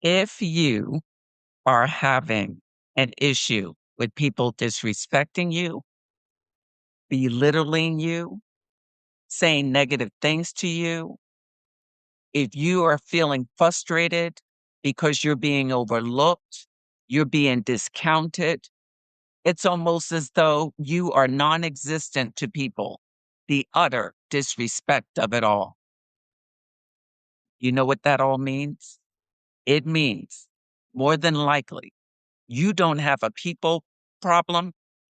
If you are having an issue with people disrespecting you, belittling you, saying negative things to you, if you are feeling frustrated because you're being overlooked, you're being discounted, it's almost as though you are non existent to people, the utter disrespect of it all. You know what that all means? It means more than likely you don't have a people problem,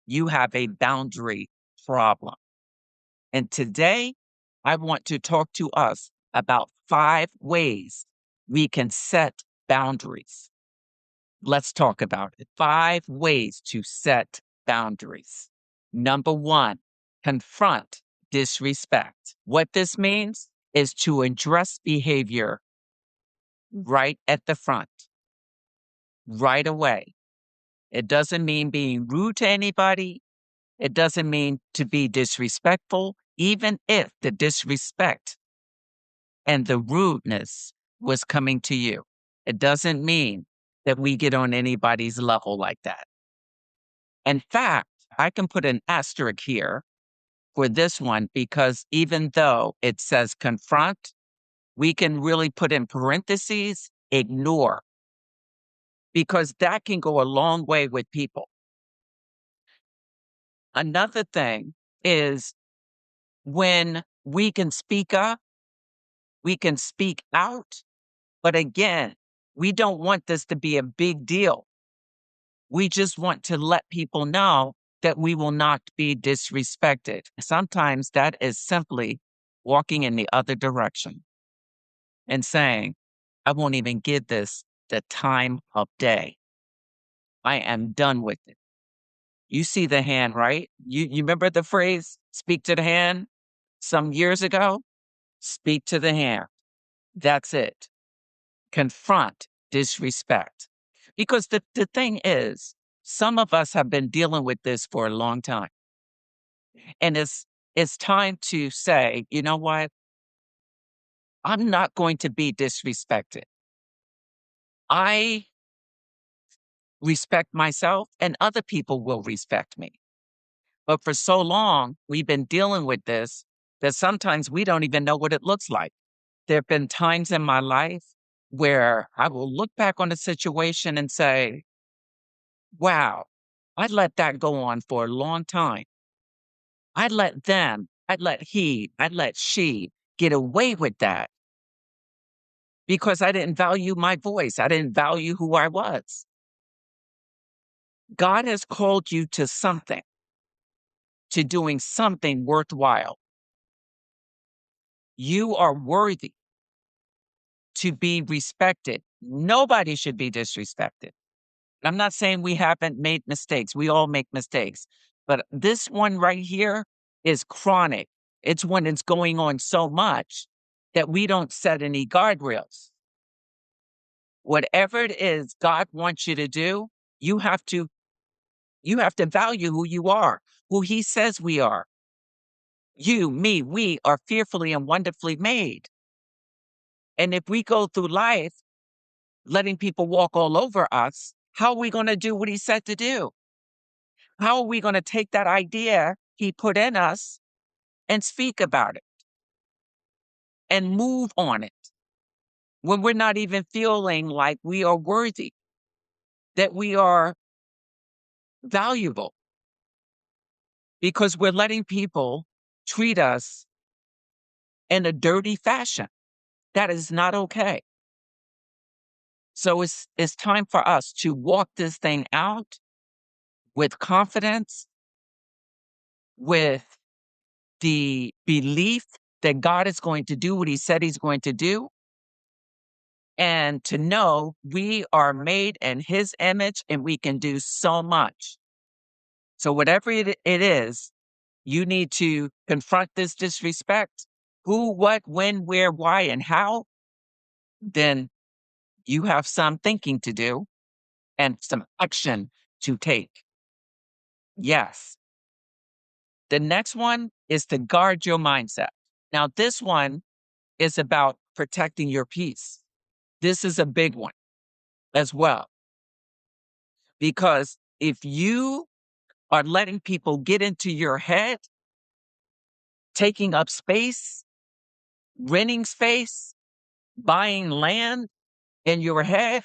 you have a boundary problem. And today, I want to talk to us about 5 ways we can set boundaries. Let's talk about it. 5 ways to set boundaries. Number 1, confront disrespect. What this means is to address behavior right at the front, right away. It doesn't mean being rude to anybody. It doesn't mean to be disrespectful, even if the disrespect and the rudeness was coming to you. It doesn't mean that we get on anybody's level like that. In fact, I can put an asterisk here for this one because even though it says confront, we can really put in parentheses, ignore, because that can go a long way with people. Another thing is when we can speak up, we can speak out, but again, we don't want this to be a big deal. We just want to let people know that we will not be disrespected. Sometimes that is simply walking in the other direction and saying, I won't even give this the time of day. I am done with it. You see the hand, right? You remember the phrase, speak to the hand some years ago? Speak to the hand. That's it. Confront disrespect. Because the thing is, some of us have been dealing with this for a long time. And it's time to say, you know what? I'm not going to be disrespected. I respect myself and other people will respect me. But for so long, we've been dealing with this that sometimes we don't even know what it looks like. There have been times in my life where I will look back on a situation and say, wow, I let that go on for a long time. I let them, I let he, I let she get away with that because I didn't value my voice. I didn't value who I was. God has called you to something, to doing something worthwhile. You are worthy to be respected. Nobody should be disrespected. I'm not saying we haven't made mistakes. We all make mistakes. But this one right here is chronic. It's when it's going on so much that we don't set any guardrails. Whatever it is God wants you to do, you have to value who you are, who he says we are. You, me, we are fearfully and wonderfully made. And if we go through life letting people walk all over us, how are we going to do what he said to do? How are we going to take that idea he put in us and speak about it and move on it when we're not even feeling like we are worthy, that we are valuable, because we're letting people treat us in a dirty fashion? That is not okay. So it's time for us to walk this thing out with confidence, with the belief that God is going to do what he said he's going to do, and to know we are made in his image and we can do so much. So whatever it is, you need to confront this disrespect. Who, what, when, where, why, and how. Then you have some thinking to do and some action to take. Yes. The next one is to guard your mindset. Now, this one is about protecting your peace. This is a big one. as well. Because if you are letting people get into your head, taking up space, renting space, buying land in your head,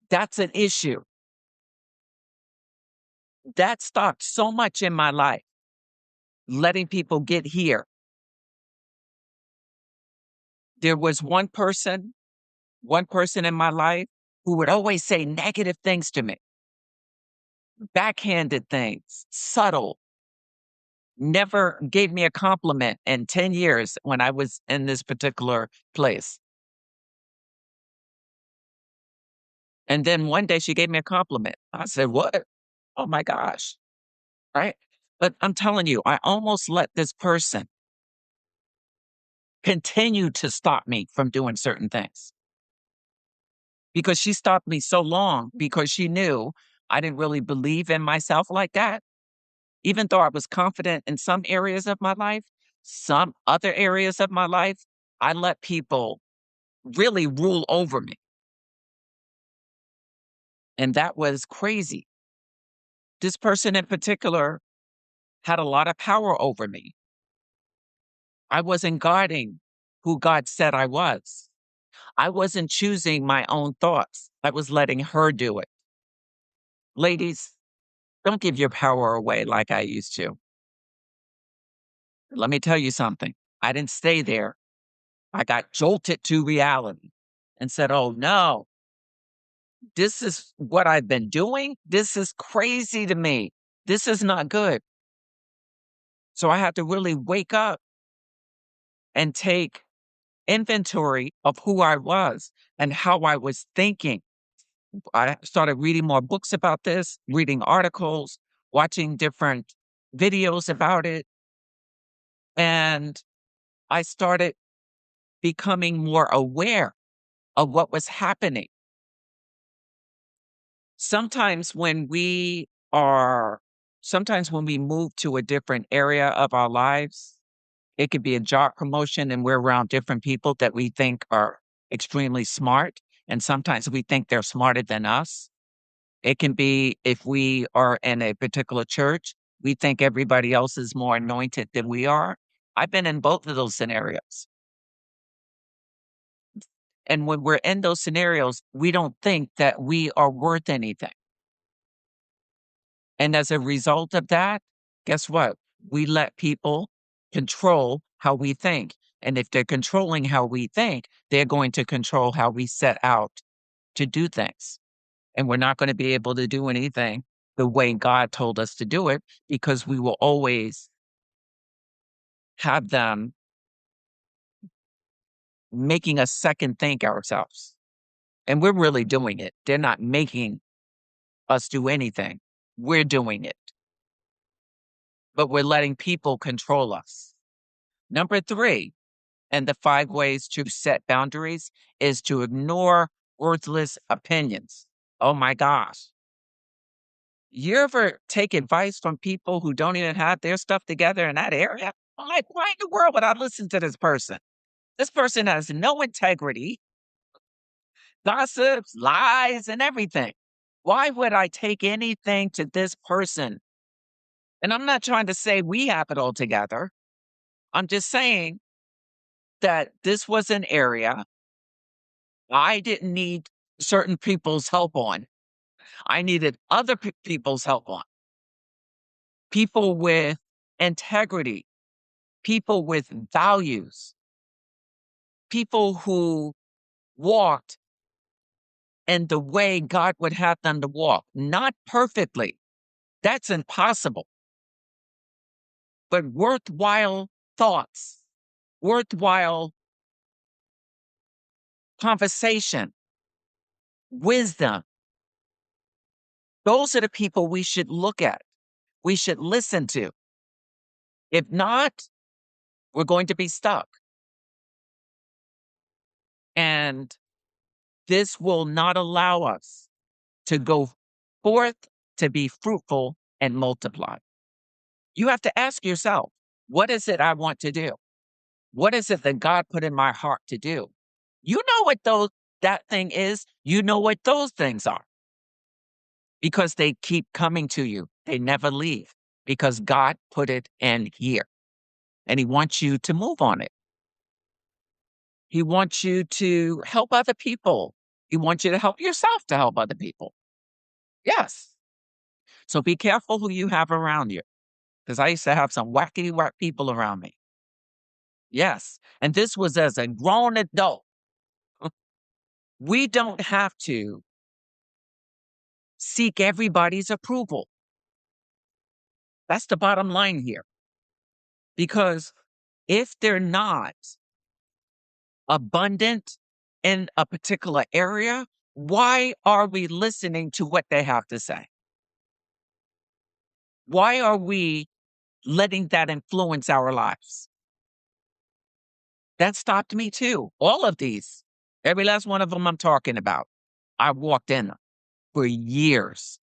that's an issue. That stopped so much in my life, letting people get here. There was one person in my life who would always say negative things to me, backhanded things, subtle, never gave me a compliment in 10 years when I was in this particular place. And then one day she gave me a compliment. I said, "What? Oh my gosh." Right? But I'm telling you, I almost let this person continue to stop me from doing certain things because she stopped me so long because she knew I didn't really believe in myself like that. Even though I was confident in some areas of my life, some other areas of my life, I let people really rule over me. And that was crazy. This person in particular had a lot of power over me. I wasn't guarding who God said I was. I wasn't choosing my own thoughts. I was letting her do it. Ladies, don't give your power away like I used to. Let me tell you something. I didn't stay there. I got jolted to reality and said, "Oh no, this is what I've been doing. This is crazy to me. This is not good." So I had to really wake up and take inventory of who I was and how I was thinking. I started reading more books about this, reading articles, watching different videos about it. And I started becoming more aware of what was happening. Sometimes when we are, sometimes when we move to a different area of our lives, it could be a job promotion and we're around different people that we think are extremely smart. And sometimes we think they're smarter than us. It can be if we are in a particular church, we think everybody else is more anointed than we are. I've been in both of those scenarios. And when we're in those scenarios, we don't think that we are worth anything. And as a result of that, guess what? We let people control how we think. And if they're controlling how we think, they're going to control how we set out to do things. And we're not going to be able to do anything the way God told us to do it because we will always have them making us second think ourselves. And we're really doing it. They're not making us do anything. We're doing it, but we're letting people control us. Number three, and the 5 ways to set boundaries is to ignore worthless opinions. Oh my gosh. You ever take advice from people who don't even have their stuff together in that area? I'm like, why in the world would I listen to this person? This person has no integrity, gossips, lies, and everything. Why would I take anything to this person? And I'm not trying to say we have it all together. I'm just saying that this was an area I didn't need certain people's help on. I needed other people's help on. People with integrity, people with values, people who walked in the way God would have them to walk. Not perfectly. That's impossible. But worthwhile thoughts, worthwhile conversation, wisdom. Those are the people we should look at. We should listen to. If not, we're going to be stuck. And this will not allow us to go forth to be fruitful and multiply. You have to ask yourself, what is it I want to do? What is it that God put in my heart to do? You know what those that thing is, you know what those things are because they keep coming to you. They never leave because God put it in here and He wants you to move on it. He wants you to help other people. He wants you to help yourself to help other people. Yes. So be careful who you have around you because I used to have some wacky whack people around me. Yes. And this was as a grown adult. We don't have to seek everybody's approval. That's the bottom line here. Because if they're not abundant in a particular area, why are we listening to what they have to say? Why are we letting that influence our lives? That stopped me too. All of these, every last one of them I'm talking about, I walked in them for years.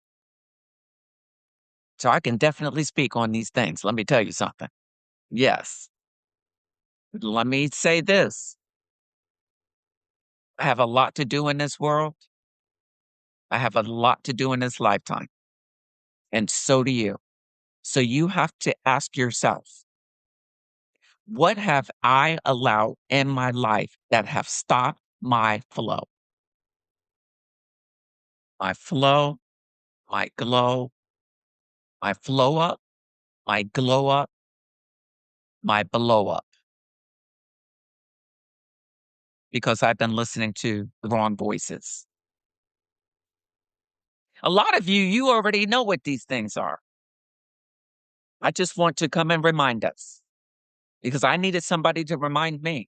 So I can definitely speak on these things. Let me tell you something. Yes. Let me say this. I have a lot to do in this world. I have a lot to do in this lifetime. And so do you. So you have to ask yourself, what have I allowed in my life that have stopped my flow? My flow, my glow, my flow up, my glow up, my blow up. Because I've been listening to the wrong voices. A lot of you, you already know what these things are. I just want to come and remind us because I needed somebody to remind me.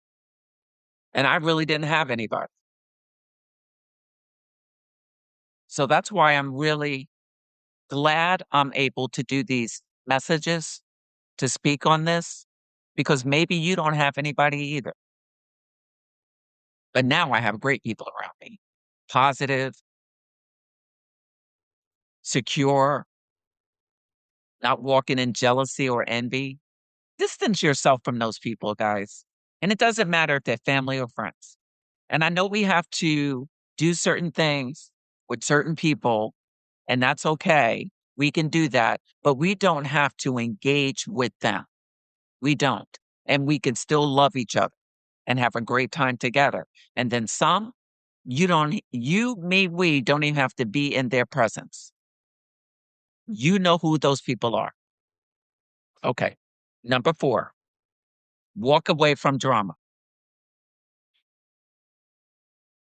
And I really didn't have anybody. So that's why I'm really glad I'm able to do these messages to speak on this because maybe you don't have anybody either. But now I have great people around me, positive, secure, not walking in jealousy or envy. Distance yourself from those people, guys. And it doesn't matter if they're family or friends. And I know we have to do certain things with certain people, and that's okay. We can do that, but we don't have to engage with them. We don't. And we can still love each other and have a great time together. And then some, you don't, you, me, we don't even have to be in their presence. You know who those people are. Okay. Number 4, walk away from drama.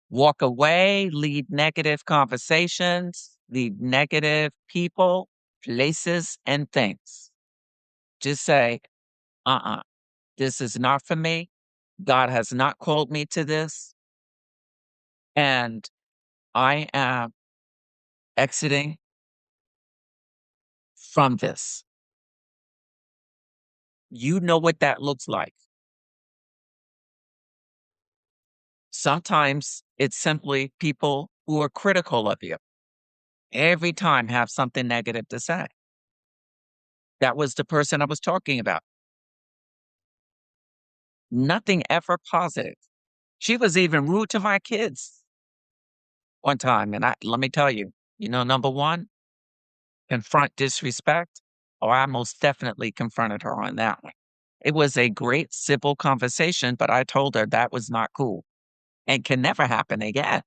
Walk away, leave negative conversations, leave negative people, places, and things. Just say, this is not for me. God has not called me to this. And I am exiting from this. You know what that looks like. Sometimes it's simply people who are critical of you. Every time have something negative to say. That was the person I was talking about. Nothing ever positive. She was even rude to my kids one time. And let me tell you, number one, confront disrespect. Or I most definitely confronted her on that one. It was a great civil conversation, but I told her that was not cool and can never happen again.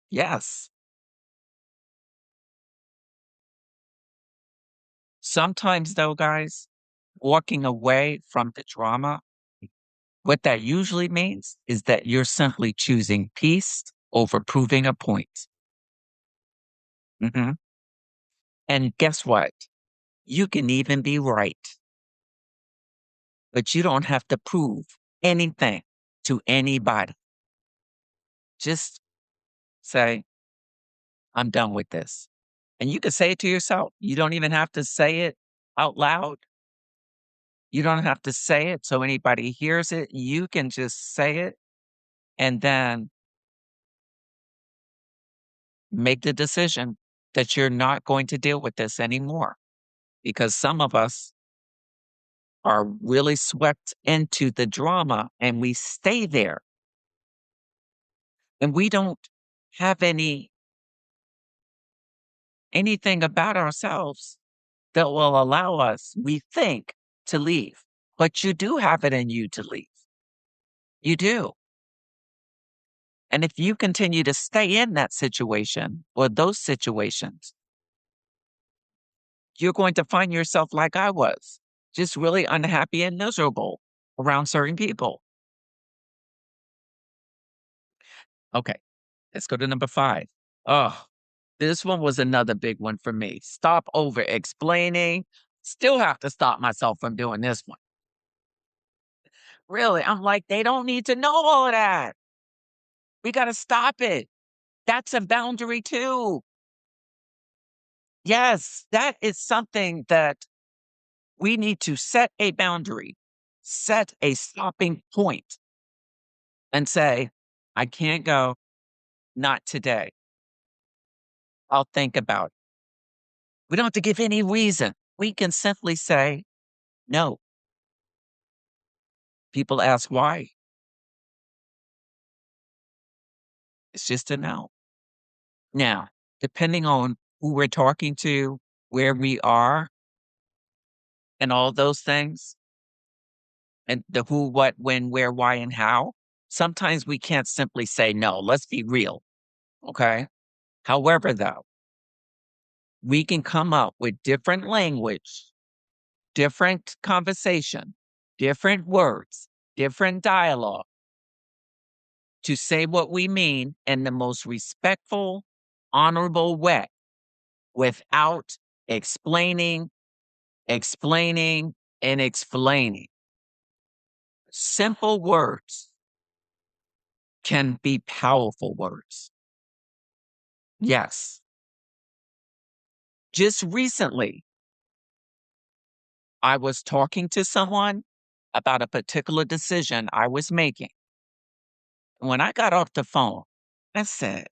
Yes. Sometimes, though, guys, walking away from the drama, what that usually means is that you're simply choosing peace over proving a point. Mhm. And guess what? You can even be right, but you don't have to prove anything to anybody. Just say, I'm done with this. And you can say it to yourself. You don't even have to say it out loud. You don't have to say it so anybody hears it. You can just say it and then make the decision that you're not going to deal with this anymore. Because some of us are really swept into the drama and we stay there. and we don't have anything about ourselves that will allow us, we think, to leave. But you do have it in you to leave. You do. And if you continue to stay in that situation or those situations, you're going to find yourself like I was, just really unhappy and miserable around certain people. Okay, let's go to number 5. Oh, this one was another big one for me. Stop over explaining. Still have to stop myself from doing this one. Really, I'm like, they don't need to know all of that. We got to stop it. That's a boundary too. Yes, that is something that we need to set a boundary, set a stopping point, and say, I can't go, not today. I'll think about it. We don't have to give any reason. We can simply say no. People ask why. It's just a no. Now, depending on who we're talking to, where we are, and all those things, and the who, what, when, where, why, and how, sometimes we can't simply say no. Let's be real. Okay. However, though, we can come up with different language, different conversation, different words, different dialogue to say what we mean in the most respectful, honorable way without explaining, explaining, and explaining. Simple words can be powerful words. Yes. Just recently, I was talking to someone about a particular decision I was making. When I got off the phone, I said,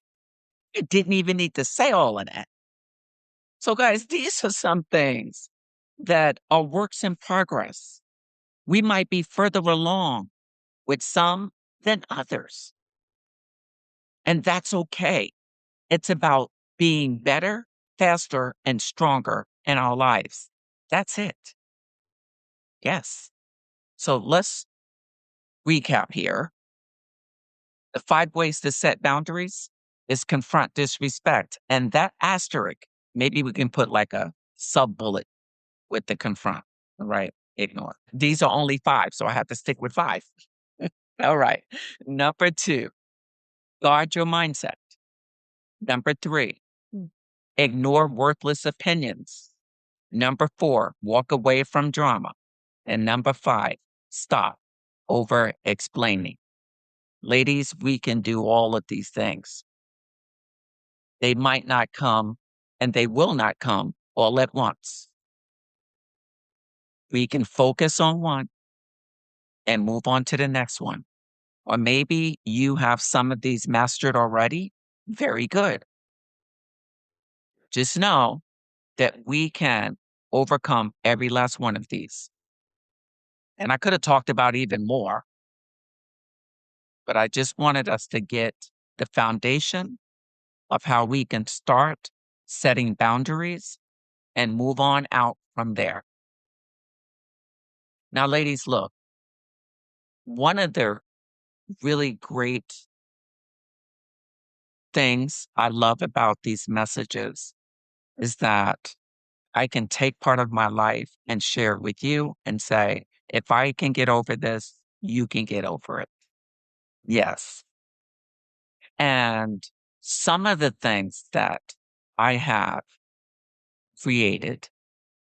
I didn't even need to say all of that. So, guys, these are some things that are works in progress. We might be further along with some than others, and that's okay. It's about being better, faster, and stronger in our lives. That's it. Yes. So let's recap here. The 5 ways to set boundaries is confront disrespect. And that asterisk, maybe we can put like a sub bullet with the confront, right? Ignore. These are only 5, so I have to stick with 5. All right. Number 2, guard your mindset. Number 3, ignore worthless opinions. Number 4, walk away from drama. And number 5, stop over explaining. Ladies, we can do all of these things. They might not come and they will not come all at once. We can focus on one and move on to the next one. Or maybe you have some of these mastered already. Very good. Just know that we can overcome every last one of these. And I could have talked about even more, but I just wanted us to get the foundation of how we can start setting boundaries and move on out from there. Now, ladies, look, one of the really great things I love about these messages is that I can take part of my life and share it with you and say, if I can get over this, you can get over it. Yes. And some of the things that I have created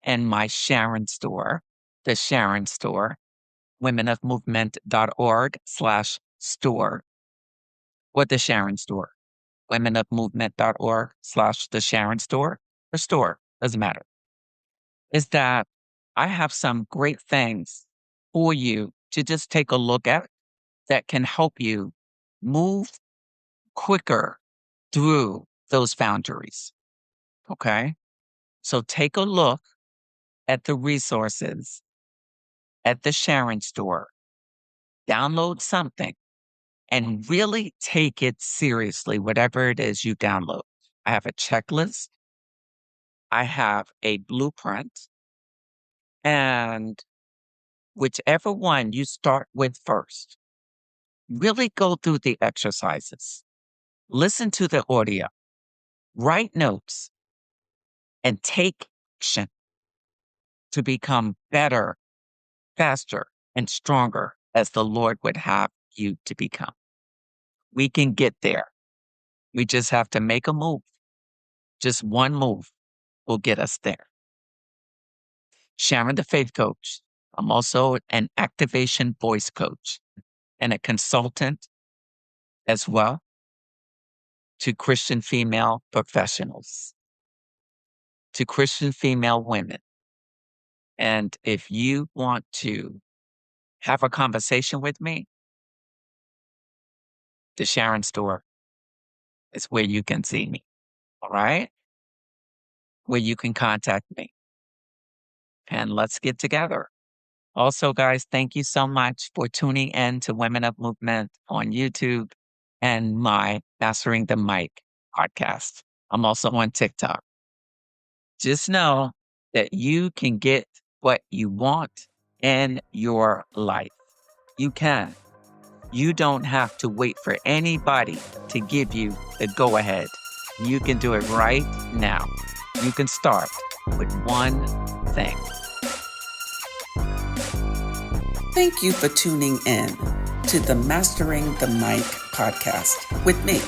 in my Sharon store, the Sharon store, womenofmovement.org/store, or the Sharon store, womenofmovement.org/the Sharon store, or store, doesn't matter, is that I have some great things for you to just take a look at that can help you move quicker through those boundaries. Okay. So take a look at the resources at the Sharon store, download something, and really take it seriously, whatever it is you download. I have a checklist. I have a blueprint, and whichever one you start with first, really go through the exercises, listen to the audio, write notes, and take action to become better, faster, and stronger as the Lord would have you to become. We can get there. We just have to make a move. Just one move will get us there. Sharon, the Faith Coach. I'm also an activation voice coach and a consultant as well to Christian female professionals, to Christian female women. And if you want to have a conversation with me, the Sharon Store is where you can see me. All right? Where you can contact me. And let's get together. Also, guys, thank you so much for tuning in to Women of Movement on YouTube and my Mastering the Mic podcast. I'm also on TikTok. Just know that you can get what you want in your life. You can. You don't have to wait for anybody to give you the go-ahead. You can do it right now. You can start with one thing. Thank you for tuning in to the Mastering the Mic podcast with me,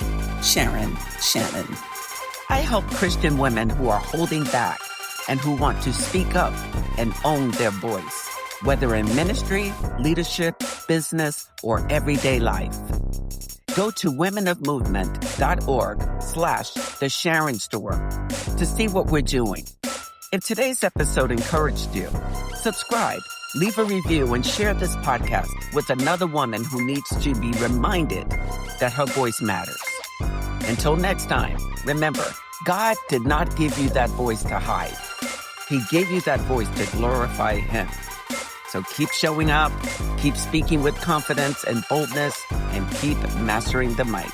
Sharon Shannon. I help Christian women who are holding back and who want to speak up and own their voice, whether in ministry, leadership, business, or everyday life. Go to womenofmovement.org/The Sharon Store to see what we're doing. If today's episode encouraged you, subscribe, leave a review, and share this podcast with another woman who needs to be reminded that her voice matters. Until next time, remember, God did not give you that voice to hide. He gave you that voice to glorify Him. So keep showing up, keep speaking with confidence and boldness, and keep mastering the mic.